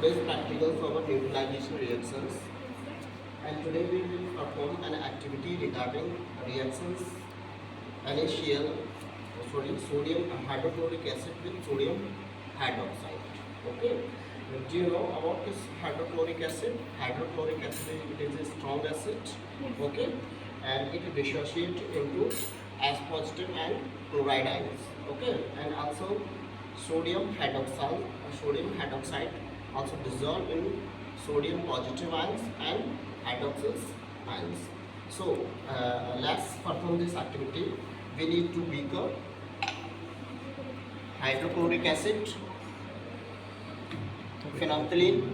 today's practicals of our neutralization reactions, and today we will perform an activity regarding reactions NaCl, sodium hydrochloric acid with sodium hydroxide. Okay. Do you know about this hydrochloric acid? Hydrochloric acid, it is a strong acid. Okay, and it dissociates into H positive and chloride ions. Okay, and also sodium hydroxide also dissolve in sodium positive ions and hydroxyl ions. So let's perform this activity. We need to beaker, hydrochloric acid, phenolphthalein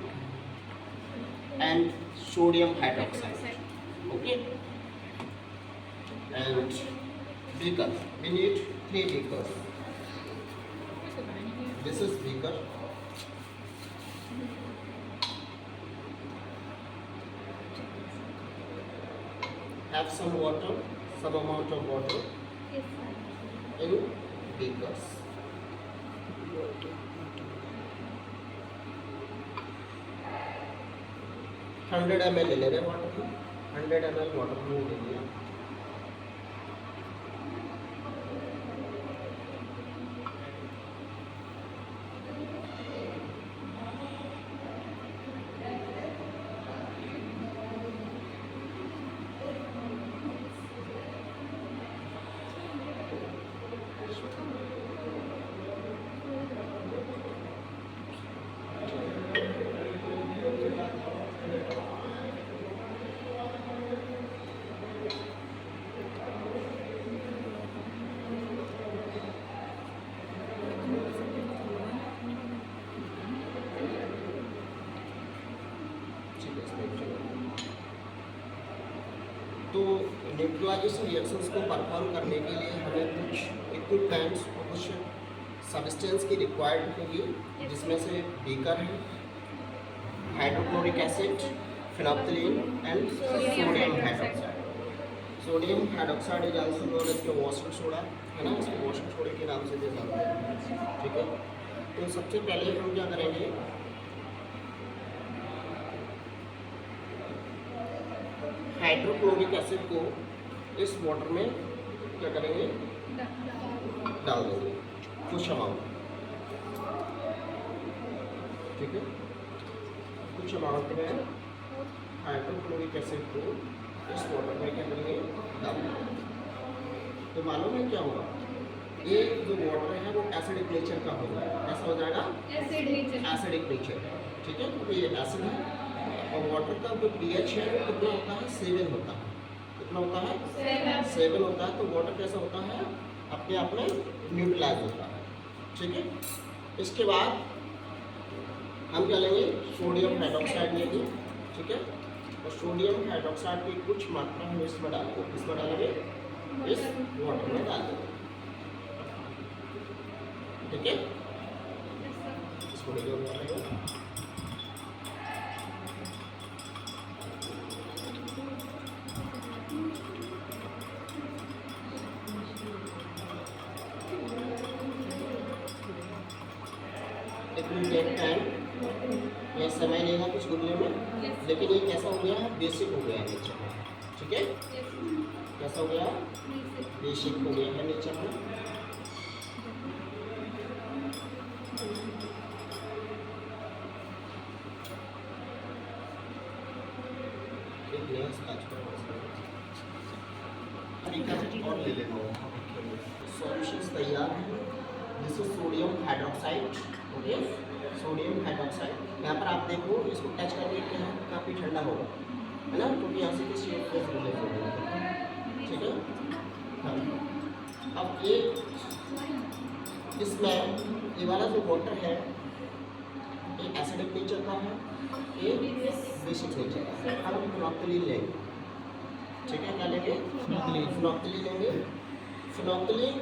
and sodium hydroxide. Okay, and beaker, we need 3 beakers. This is beaker. Have some water, some amount of water in beakers. $100 ml ले ले रहे water, 100 ml water में ले लिया. तो neutralisation reactions को perform करने के लिए हमें कुछ इक्विपमेंट्स और कुछ सब्सटेंस की रिक्वायर्ड होगी, जिसमें से बीकर है, hydrochloric acid, phenolphthalein and sodium hydroxide. Sodium hydroxide is also known as washing soda, है ना, इसको वॉशिंग सोडे के नाम से भी जानते हैं. ठीक है, तो सबसे पहले हम क्या करेंगे, हाइड्रोक्लोरिक एसिड को इस वाटर में क्या करेंगे, डाल देंगे कुछ अमाउंट. ठीक है, कुछ अमाउंट में हाइड्रोक्लोरिक एसिड को इस वाटर में क्या करेंगे, डाल देंगे. तो मालूम है क्या होगा, ये जो वाटर है वो एसिडिक नेचर का होगा. ऐसा हो जाएगा एसिडिक नेचर. ठीक है, तो ये एसिड है और वाटर का जो pH है वो कितना होता है, 7 होता है. कितना होता है, 7 होता है. तो वाटर कैसा होता है, अपने आप में न्यूट्रलाइज होता है. ठीक है, इसके बाद हम क्या लेंगे, सोडियम हाइड्रोक्साइड लेंगे. ठीक है, और सोडियम हाइड्रोक्साइड की कुछ मात्रा हम इसमें डालेंगे. इसमें डालेंगे, इस वाटर में डाल देंगे. ठीक है, इसको डालेंगे. यह समय लेगा कुछ गुनने में, लेकिन ये कैसा हो गया है, बेसिक हो गया है नेचर में. ठीक है, कैसा हो गया, बेसिक हो गया है नेचर में. और ले लेना, सॉल्यूशंस तैयार है. This is sodium hydroxide. Okay, sodium hydroxide. यहाँ पर आप देखो, इसको टच करके क्या है, काफ़ी ठंडा होगा, है ना, क्योंकि यहाँ से किसी रिलीज होगा. ठीक है, हाँ. अब ये इसमें ये वाला जो वाटर है ये एसिडिक नेचर का है, ये बेसिक नेचर का है. अब हम फिनोप्थलीन लेंगे. ठीक है, क्या लेंगे, फिनोप्थलीन लेंगे. फिनोप्थलीन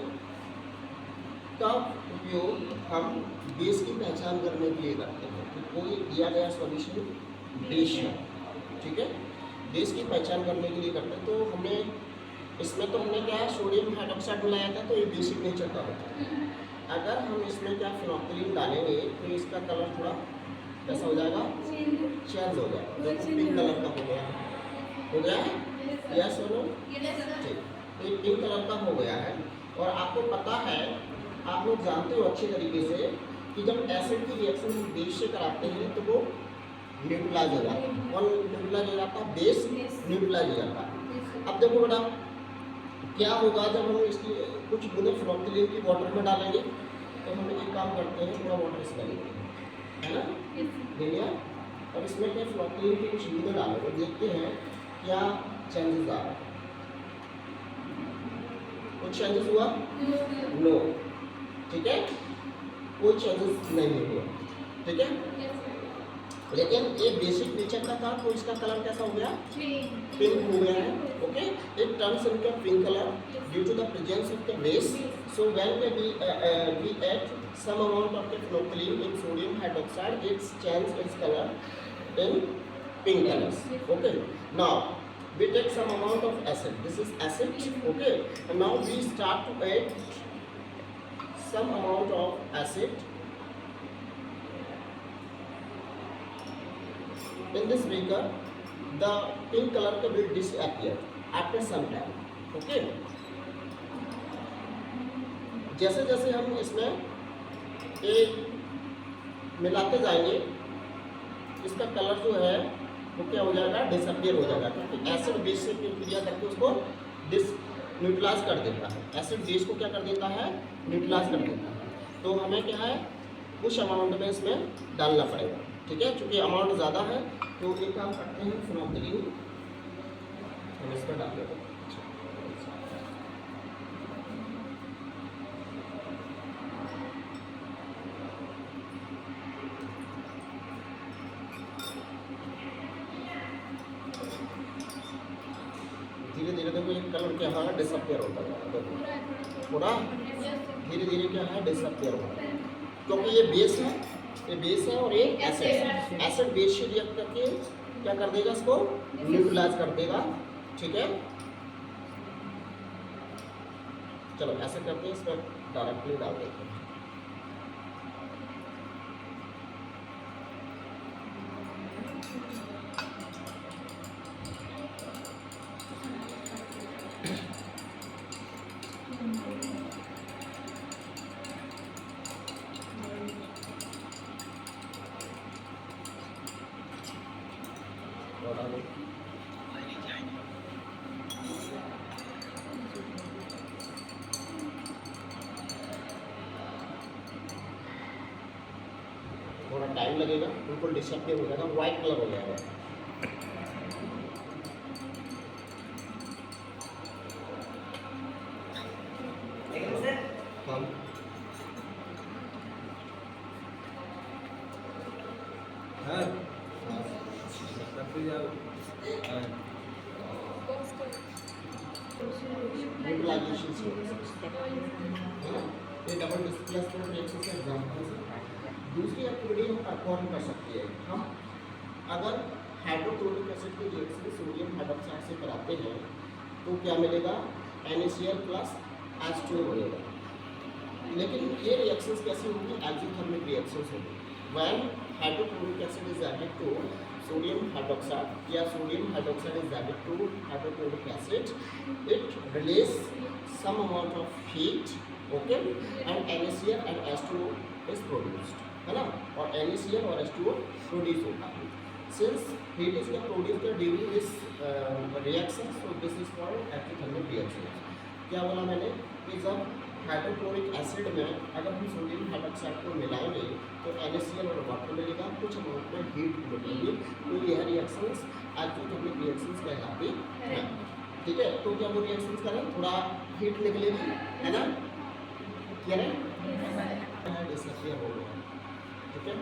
का उपयोग हम बेस की पहचान करने के लिए करते हैं. तो कोई दिया गया सॉल्यूशन बेस है. ठीक है, बेस की पहचान करने के लिए करते हैं. तो हमने इसमें तो हमने क्या है, सोडियम हाइड्रोक्साइड मिलाया था, तो ये बेसिक नेचर का होता है. अगर हम इसमें क्या फिनोप्थलीन डालेंगे तो इसका कलर थोड़ा कैसा हो जाएगा, चेंज हो जाएगा। देखो पिंक कलर का हो गया है, यस और नो, ठीक। तो ये पिंक कलर का हो गया है। और आपको पता है, आप लोग जानते हो अच्छे तरीके से कि जब एसिड की रिएक्शन हम बेस से कराते हैं तो वो न्यूट्रलाइज हो जाता है। और न्यूट्रलाइज हो जाता है, बेस न्यूट्रलाइज हो जाता है। अब देखो बेटा क्या होगा जब हम इसकी कुछ बूंदे फ्लोक्टिलिन की वाटर में डालेंगे, तो हम एक काम करते हैं, थोड़ा वाटर इसमें लेंगे, है ना, ले लिया। अब इसमें क्या फ्लोक्टिलिन की कुछ बूंदे डालेंगे, देखते हैं क्या चेंजेस आ रहा है। कुछ चेंजेस हुआ? नो। ठीक है, कोई चेंजेस नहीं हुआ, ठीक है। लेकिन ये बेसिक नेचर का था, तो इसका कलर कैसा हो गया, पिंक हो गया है। Okay, it turns into pink colour due to the presence of the base. So when we add some amount of the flocculine in sodium hydroxide, it changes its color in pink colors. Okay, now we take some amount of acid. This is acid. Okay, and now we start to add some amount of acid in this beaker. The pink color will disappear after some time. Okay, जैसे जैसे हम इसमें एक मिलाते जाएंगे, इसका colour जो है वो क्या हो जाएगा, डिसअपियर हो जाएगा, क्योंकि एसिड बेस से क्रिया करके उसको न्यूट्रलाइज कर देता है। एसिड बेस को क्या कर देता है, न्यूट्रलाइज कर देता है। तो हमें क्या है, कुछ अमाउंट में इसमें डालना पड़ेगा, ठीक है। चूँकि अमाउंट ज़्यादा है तो एक काम करते हैं, फ्लोक्टिलिन हम इसमें डाल देते हैं। धीरे धीरे देखो ये कलर क्या है, डिसअपियर होता है। देखो पूरा धीरे धीरे क्या है, डिसअपियर होता है, क्योंकि ये बेस है, ये बेस है और ये एसिड है। एसिड बेस से रिएक्ट करके क्या कर देगा, इसको न्यूट्रलाइज कर देगा, ठीक है। चलो ऐसे करते हैं, इसमें डायरेक्टली डाल देते हैं। थोड़ा टाइम लगेगा, बिल्कुल डिसअपियर हो जाएगा, व्हाइट कलर हो जाएगा। हम न्यूट्रलाइजेशन से है ना, ये डबल डिस्प्लेसमेंट रिएक्शन से एग्जांपल है। दूसरी एक्टिविटी हम परफॉर्म कर सकते हैं। हम अगर हाइड्रोक्लोरिक एसिड की रिएक्शन सोडियम हाइड्रोक्साइड से कराते हैं तो क्या मिलेगा, NaCl प्लस H2O मिलेगा। लेकिन ये रिएक्शंस कैसी होंगी, एक्सोथर्मिक रिएक्शंस होंगी। When hydrochloric acid is added to sodium hydroxide या sodium hydroxide is added to hydrochloric acid, it release some amount of heat, okay, and NaCl and H2O is produced, है ना, और NaCl और H2O produce होता है। Since heat is produced during this reaction, so this is called exothermic reaction। क्या बोला मैंने कि जब हाइड्रोक्लोरिक एसिड में अगर हम सोडियम हाइड्रोक्साइड को मिलाएंगे तो NaCl और वाटर मिलेगा, कुछ अमाउंट में हीट मिलेगी, तो यह रिएक्शंस एक्सोथर्मिक रिएक्शंस कहलाती हैं, ठीक है। तो क्या वो रिएक्शंस करें, थोड़ा हीट निकलेगी, है ना, क्या है, डिसअपियर हो गया, ठीक है।